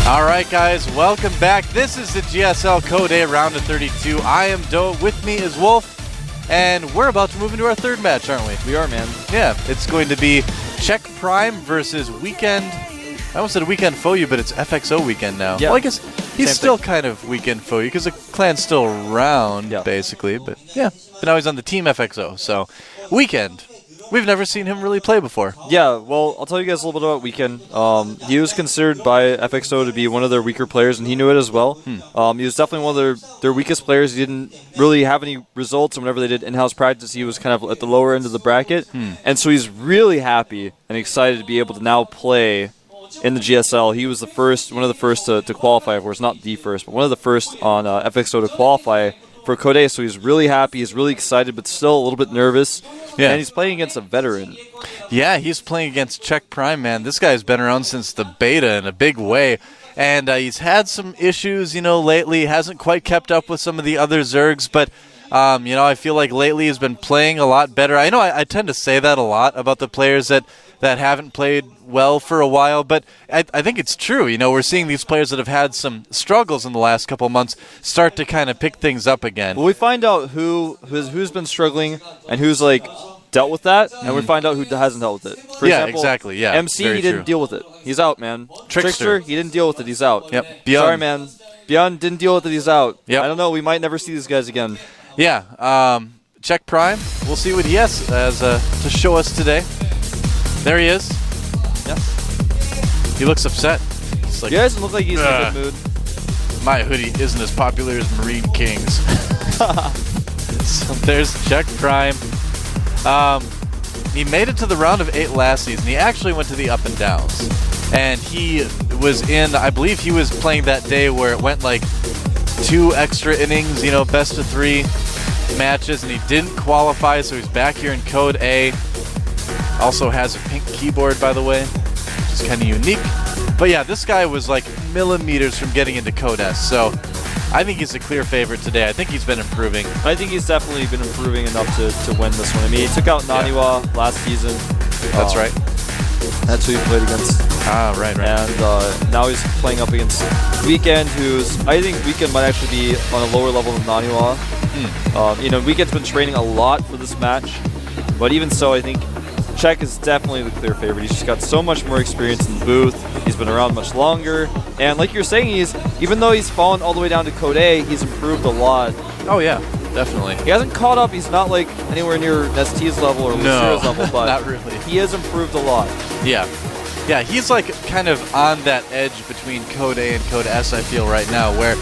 All right, guys, welcome back. This is the GSL Code A round of 32. I am Doe. With me is Wolf, and we're about to move into our third match, aren't we? We are, man. Yeah, it's going to be Czech Prime versus Weekend. I almost said Weekend Foyu, but it's FXO Weekend now. Yeah. Well, I guess he's still kind of Weekend Foyu because the clan's still around, basically. But yeah, but now he's on the team FXO. So, Weekend. We've never seen him really play before. Yeah, well, I'll tell you guys a little bit about Weekend. He was considered by FXO to be one of their weaker players, and he knew it as well. He was definitely one of their weakest players. He didn't really have any results, and whenever they did in-house practice, he was kind of at the lower end of the bracket. And so he's really happy and excited to be able to now play in the GSL. He was one of the first to qualify, of course, not the first, but one of the first on FXO to qualify for Code A, so he's really happy, he's really excited, but still a little bit nervous. Yeah. And he's playing against a veteran. Yeah, he's playing against Czech Prime, man. This guy's been around since the beta in a big way. And he's had some issues, lately. Hasn't quite kept up with some of the other Zergs, but, I feel like lately he's been playing a lot better. I know I tend to say that a lot about the players that haven't played well for a while, but I think it's true. We're seeing these players that have had some struggles in the last couple of months start to kind of pick things up again. Well, we find out who's been struggling and who's dealt with that, and we find out who hasn't dealt with it. For example, exactly. Yeah, MC, he didn't deal with it. He's out, man. Trickster, he didn't deal with it. He's out. Yep. Sorry, man. Beyond didn't deal with it. He's out. Yep. I don't know. We might never see these guys again. Yeah. Czech Prime. We'll see what he has to show us today. There he is. Yeah. He looks upset. He's like, he doesn't look like he's in a good mood. My hoodie isn't as popular as Marine King's. So there's Czech Prime. He made it to the round of 8 last season. He actually went to the up and downs. And he was I believe he was playing that day where it went 2 extra innings, best of 3 matches, and he didn't qualify, so he's back here in Code A. Also has a pink keyboard, by the way, which is kind of unique. But yeah, this guy was millimeters from getting into Code S, so I think he's a clear favorite today. I think he's been improving. I think he's definitely been improving enough to win this one. I mean, he took out Naniwa last season. That's right. That's who he played against. Right. And now he's playing up against Weekend, I think Weekend might actually be on a lower level than Naniwa. Weekend's been training a lot for this match, but even so, I think Czech is definitely the clear favorite. He's just got so much more experience in the booth. He's been around much longer. And like you're saying, even though he's fallen all the way down to Code A, he's improved a lot. Oh, yeah, definitely. He hasn't caught up. He's not anywhere near Nest's level or Lucera's level, but not really. He has improved a lot. Yeah. Yeah, he's kind of on that edge between Code A and Code S, I feel right now, where,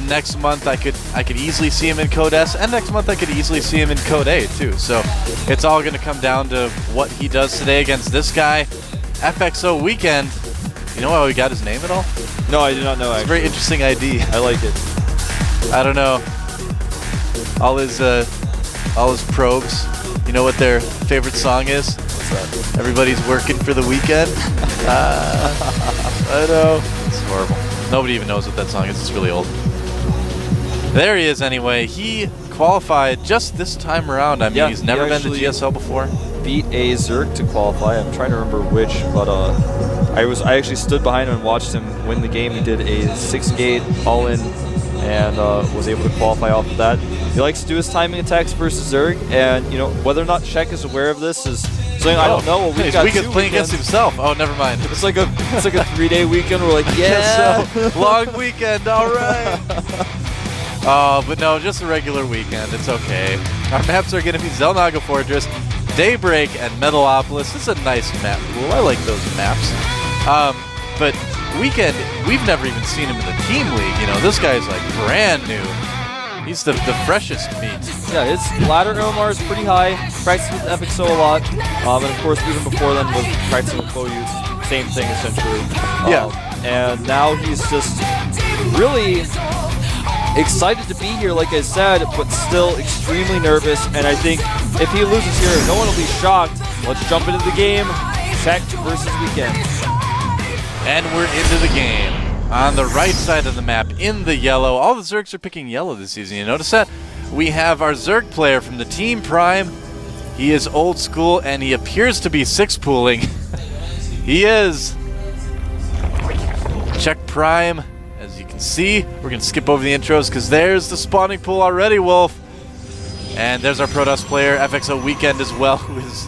next month I could easily see him in Code S, and next month I could easily see him in Code A too. So it's all going to come down to what he does today against this guy. FXO Weekend. You know how he got his name at all? No, I do not know. It's a very interesting ID. I like it. I don't know. All his probes. You know what their favorite song is? What's that? Everybody's working for the weekend. I know. It's horrible. Nobody even knows what that song is. It's really old. There he is anyway. He qualified just this time around. I mean, he's never been to GSL before. Beat a Zerg to qualify. I'm trying to remember which, but I actually stood behind him and watched him win the game. He did a 6-gate all-in and was able to qualify off of that. He likes to do his timing attacks versus Zerg, and whether or not Czech is aware of this is something I don't know. Well, he's playing against himself. Oh, never mind. It's like a 3-day weekend. We're like, yeah, long weekend. All right. But no, just a regular weekend. It's okay. Our maps are going to be Zelnaga Fortress, Daybreak, and Metalopolis. This is a nice map pool. I like those maps. But Weekend, we've never even seen him in the team league. This guy's brand new. He's the freshest meat. Yeah, his ladder OMR is pretty high. Practicing with FXO a lot. And of course, even before then, was practicing with Foyu. Same thing, essentially. And now he's just really excited to be here, like I said, but still extremely nervous. And I think if he loses here, no one will be shocked. Let's jump into the game. Czech versus Weekend. And we're into the game. On the right side of the map, in the yellow. All the Zergs are picking yellow this season. You notice that? We have our Zerg player from the Team Prime. He is old school, and he appears to be 6-pooling. He is. Check Prime, as you can see, we're going to skip over the intros because there's the spawning pool already, Wolf. And there's our Protoss player, FXO Weekend as well, who is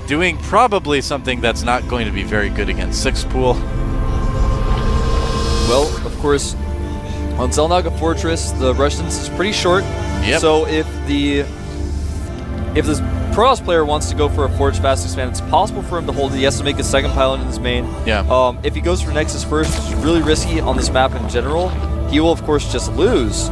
doing probably something that's not going to be very good against 6 pool. Well, of course, on Zelnaga Fortress, the rush distance is pretty short. Yep. So if this Protoss player wants to go for a Forge Fast Expand, it's possible for him to hold it. He has to make a second pylon in his main. Yeah. If he goes for Nexus first, which is really risky on this map in general, he will, of course, just lose.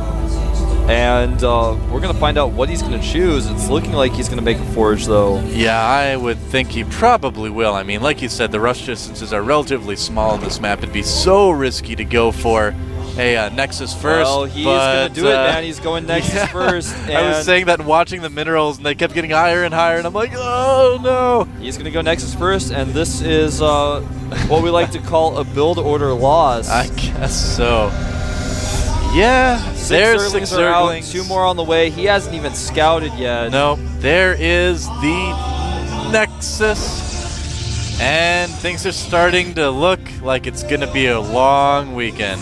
And we're going to find out what he's going to choose. It's looking like he's going to make a Forge, though. Yeah, I would think he probably will. I mean, like you said, the rush distances are relatively small on this map. It'd be so risky to go for a Nexus first. Well, he's going to do it, man. He's going Nexus first. And I was saying that and watching the minerals, and they kept getting higher and higher, and I'm like, oh, no. He's going to go Nexus first, and this is what we like to call a build order loss. I guess so. Yeah, there's 6 Zerglings. 2 more on the way. He hasn't even scouted yet. Nope. There is the Nexus. And things are starting to look like it's going to be a long weekend.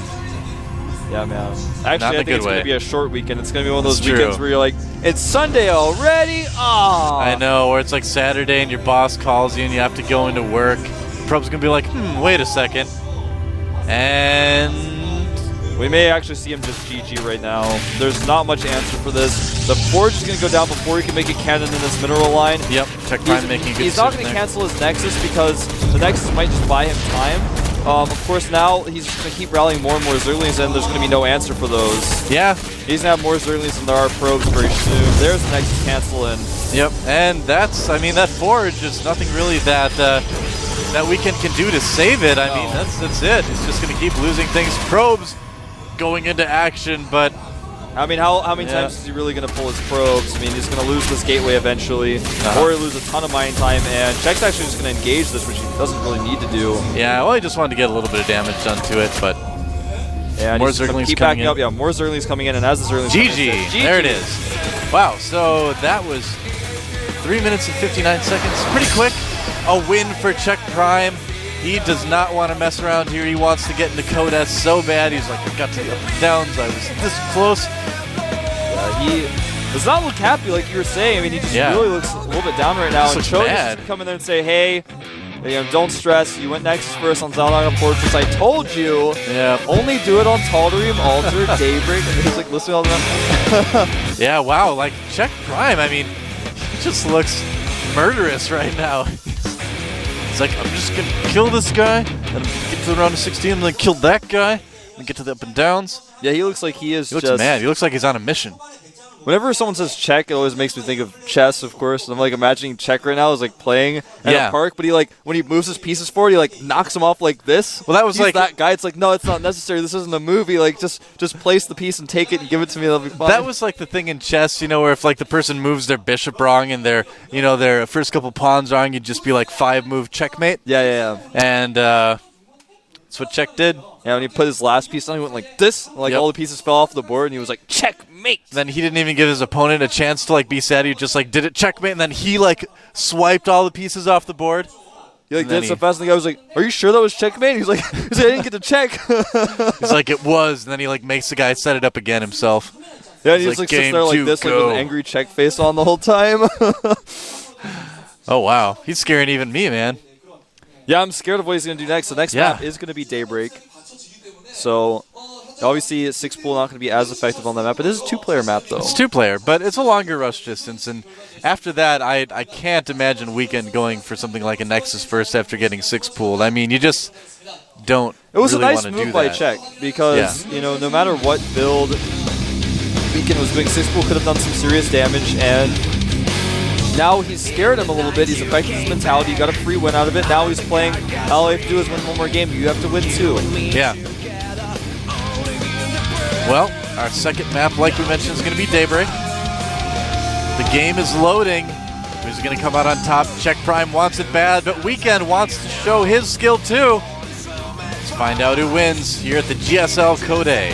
Yeah, man. Actually, I think it's going to be a short weekend. It's going to be one of those weekends where you're like, it's Sunday already? Aww. I know, or it's like Saturday and your boss calls you and you have to go into work. Prob's going to be like, wait a second. And we may actually see him just GG right now. There's not much answer for this. The Forge is going to go down before he can make a cannon in this mineral line. Yep, Check Prime making a good He's not going to cancel his Nexus because the Nexus might just buy him time. Of course, now he's just going to keep rallying more and more Zerglings, and there's going to be no answer for those. Yeah. He's going to have more Zerglings than there are probes very soon. There's the Nexus cancel in. Yep, and that's, I mean, that Forge is nothing really that that Weekend can do to save it. I mean, that's it. He's just going to keep losing things. Probes going into action, but I mean, how many times is he really going to pull his probes? I mean, he's going to lose this gateway eventually, or he'll lose a ton of mine time, and Check's actually just going to engage this, which he doesn't really need to do. Yeah, well, he just wanted to get a little bit of damage done to it, but yeah, more Zerglings coming in. Up. Yeah, more Zerglings coming in, and as the Zerglings GG, there it is. Wow, so that was 3 minutes and 59 seconds. Pretty quick. A win for Check Prime. He does not want to mess around here. He wants to get into Code S so bad. He's like, I got to the up and downs. I was this close. He does not look happy like you were saying. I mean, he just really looks a little bit down right now. And Cho just come in there and say, hey, don't stress. You went Nexus first on Zelnaga Fortress. I told you. Yeah. Only do it on Tal'Darim, Altar, Daybreak. And he's like, listen to all that. Yeah, wow. Like, Check Prime, I mean, he just looks murderous right now. He's like, I'm just going to kill this guy, and get to the round of 16, and then kill that guy, and get to the up and downs. Yeah, he looks like he looks mad. He looks like he's on a mission. Whenever someone says Check, it always makes me think of chess, of course. And I'm like imagining Check right now is like playing at a park, but he like when he moves his pieces forward, he like knocks them off like this. Well, that was like that guy. It's like, no, it's not necessary. This isn't a movie. Like just place the piece and take it and give it to me. That'll be fine. That was like the thing in chess, where if like the person moves their bishop wrong and their first couple pawns wrong, you'd just be like 5-move checkmate. Yeah. And that's what Check did. Yeah, when he put his last piece on, he went like this. Like all the pieces fell off the board, and he was like, checkmate. Then he didn't even give his opponent a chance to like be sad. He just like did it checkmate, and then he like swiped all the pieces off the board. He like did so fast, and the guy was like, "Are you sure that was checkmate?" He's like, "I didn't get to check." He's like, "It was," and then he like makes the guy set it up again himself. Yeah, and he just like sits there like this, like with an angry check face on the whole time. Oh wow, he's scaring even me, man. Yeah, I'm scared of what he's gonna do next. The next map is gonna be Daybreak. So, obviously, 6 pool not going to be as effective on that map. But it is a 2-player map, though. It's 2-player, but it's a longer rush distance. And after that, I can't imagine Weekend going for something like a Nexus first after getting 6 pooled. I mean, you just don't It was really a nice move by Check because, no matter what build Weekend was doing, 6 pool could have done some serious damage. And now he's scared him a little bit. He's affected his mentality. He got a free win out of it. Now he's playing. All you have to do is win one more game. You have to win 2. Yeah. Well, our second map, like we mentioned, is going to be Daybreak. The game is loading. Who's going to come out on top? Check Prime wants it bad, but Weekend wants to show his skill too. Let's find out who wins here at the GSL Code A.